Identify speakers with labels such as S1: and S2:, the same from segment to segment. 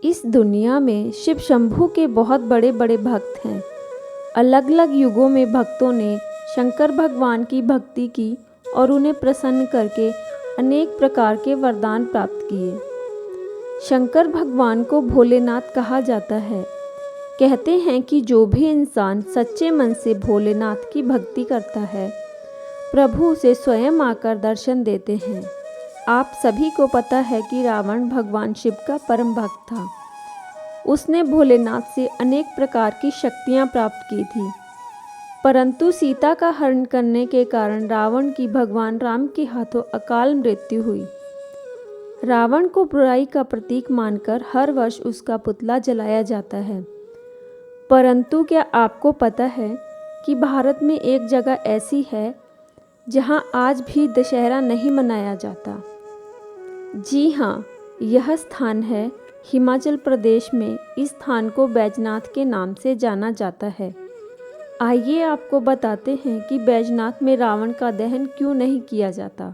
S1: इस दुनिया में शिव शंभू के बहुत बड़े बड़े भक्त हैं। अलग अलग युगों में भक्तों ने शंकर भगवान की भक्ति की और उन्हें प्रसन्न करके अनेक प्रकार के वरदान प्राप्त किए। शंकर भगवान को भोलेनाथ कहा जाता है। कहते हैं कि जो भी इंसान सच्चे मन से भोलेनाथ की भक्ति करता है, प्रभु उसे स्वयं आकर दर्शन देते हैं। आप सभी को पता है कि रावण भगवान शिव का परम भक्त था। उसने भोलेनाथ से अनेक प्रकार की शक्तियां प्राप्त की थी, परंतु सीता का हरण करने के कारण रावण की भगवान राम के हाथों अकाल मृत्यु हुई। रावण को बुराई का प्रतीक मानकर हर वर्ष उसका पुतला जलाया जाता है। परंतु क्या आपको पता है कि भारत में एक जगह ऐसी है जहां आज भी दशहरा नहीं मनाया जाता? जी हाँ, यह स्थान है हिमाचल प्रदेश में। इस स्थान को बैजनाथ के नाम से जाना जाता है। आइए आपको बताते हैं कि बैजनाथ में रावण का दहन क्यों नहीं किया जाता।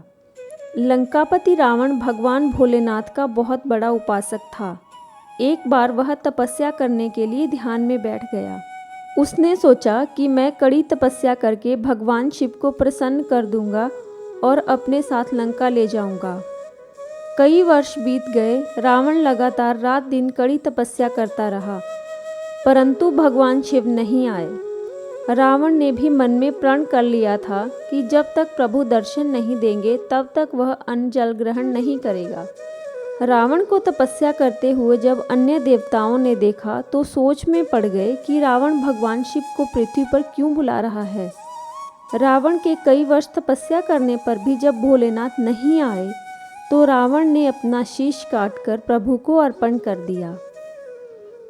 S1: लंकापति रावण भगवान भोलेनाथ का बहुत बड़ा उपासक था। एक बार वह तपस्या करने के लिए ध्यान में बैठ गया। उसने सोचा कि मैं कड़ी तपस्या करके भगवान शिव को प्रसन्न कर दूंगा और अपने साथ लंका ले जाऊंगा। कई वर्ष बीत गए। रावण लगातार रात दिन कड़ी तपस्या करता रहा, परंतु भगवान शिव नहीं आए। रावण ने भी मन में प्रण कर लिया था कि जब तक प्रभु दर्शन नहीं देंगे तब तक वह अन्न जल ग्रहण नहीं करेगा। रावण को तपस्या करते हुए जब अन्य देवताओं ने देखा तो सोच में पड़ गए कि रावण भगवान शिव को पृथ्वी पर क्यों बुला रहा है। रावण के कई वर्ष तपस्या करने पर भी जब भोलेनाथ नहीं आए तो रावण ने अपना शीश काटकर प्रभु को अर्पण कर दिया,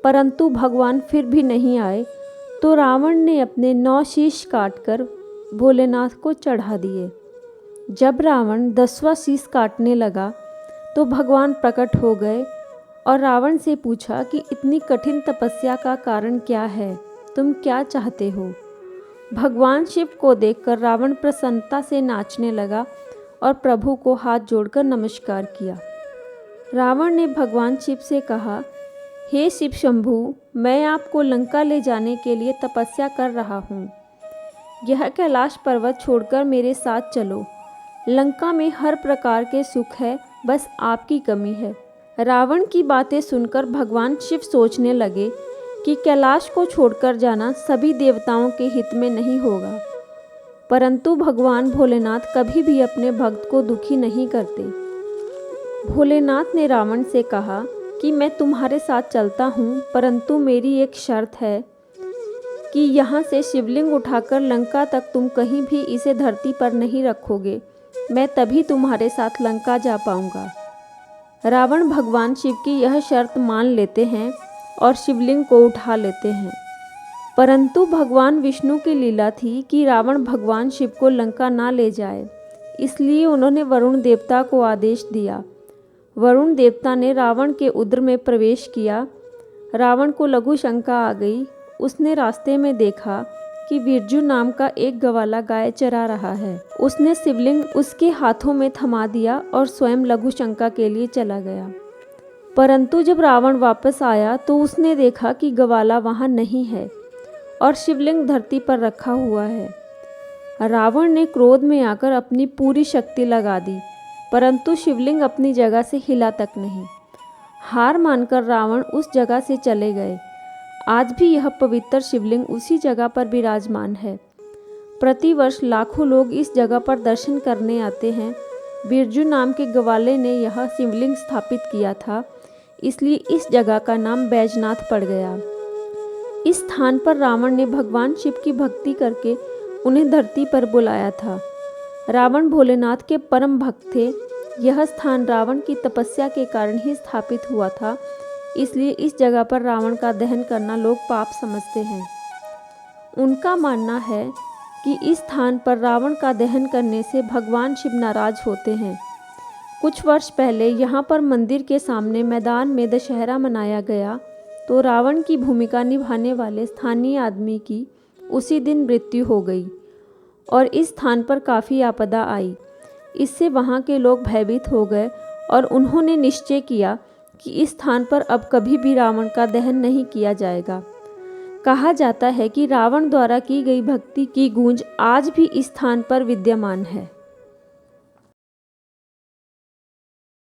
S1: परंतु भगवान फिर भी नहीं आए तो रावण ने अपने 9 शीश काटकर भोलेनाथ को चढ़ा दिए। जब रावण 10वां शीश काटने लगा तो भगवान प्रकट हो गए और रावण से पूछा कि इतनी कठिन तपस्या का कारण क्या है, तुम क्या चाहते हो? भगवान शिव को देखकर रावण प्रसन्नता से नाचने लगा और प्रभु को हाथ जोड़कर नमस्कार किया। रावण ने भगवान शिव से कहा, हे शिव शंभू, मैं आपको लंका ले जाने के लिए तपस्या कर रहा हूँ। यह कैलाश पर्वत छोड़कर मेरे साथ चलो। लंका में हर प्रकार के सुख है, बस आपकी कमी है। रावण की बातें सुनकर भगवान शिव सोचने लगे कि कैलाश को छोड़कर जाना सभी देवताओं के हित में नहीं होगा, परंतु भगवान भोलेनाथ कभी भी अपने भक्त को दुखी नहीं करते। भोलेनाथ ने रावण से कहा कि मैं तुम्हारे साथ चलता हूँ, परंतु मेरी एक शर्त है कि यहाँ से शिवलिंग उठाकर लंका तक तुम कहीं भी इसे धरती पर नहीं रखोगे। मैं तभी तुम्हारे साथ लंका जा पाऊँगा। रावण भगवान शिव की यह शर्त मान लेते हैं और शिवलिंग को उठा लेते हैं, परंतु भगवान विष्णु की लीला थी कि रावण भगवान शिव को लंका ना ले जाए, इसलिए उन्होंने वरुण देवता को आदेश दिया। वरुण देवता ने रावण के उदर में प्रवेश किया। रावण को लघु शंका आ गई। उसने रास्ते में देखा कि बिरजू नाम का एक ग्वाला गाय चरा रहा है। उसने शिवलिंग उसके हाथों में थमा दिया और स्वयं लघु शंका के लिए चला गया। परंतु जब रावण वापस आया तो उसने देखा कि ग्वाला वहाँ नहीं है और शिवलिंग धरती पर रखा हुआ है। रावण ने क्रोध में आकर अपनी पूरी शक्ति लगा दी, परंतु शिवलिंग अपनी जगह से हिला तक नहीं। हार मानकर रावण उस जगह से चले गए। आज भी यह पवित्र शिवलिंग उसी जगह पर विराजमान है। प्रतिवर्ष लाखों लोग इस जगह पर दर्शन करने आते हैं। बिरजू नाम के ग्वाले ने यह शिवलिंग स्थापित किया था, इसलिए इस जगह का नाम बैजनाथ पड़ गया। इस स्थान पर रावण ने भगवान शिव की भक्ति करके उन्हें धरती पर बुलाया था। रावण भोलेनाथ के परम भक्त थे। यह स्थान रावण की तपस्या के कारण ही स्थापित हुआ था, इसलिए इस जगह पर रावण का दहन करना लोग पाप समझते हैं। उनका मानना है कि इस स्थान पर रावण का दहन करने से भगवान शिव नाराज होते हैं। कुछ वर्ष पहले यहाँ पर मंदिर के सामने मैदान में दशहरा मनाया गया तो रावण की भूमिका निभाने वाले स्थानीय आदमी की उसी दिन मृत्यु हो गई और इस स्थान पर काफ़ी आपदा आई। इससे वहाँ के लोग भयभीत हो गए और उन्होंने निश्चय किया कि इस स्थान पर अब कभी भी रावण का दहन नहीं किया जाएगा। कहा जाता है कि रावण द्वारा की गई भक्ति की गूंज आज भी इस स्थान पर विद्यमान है।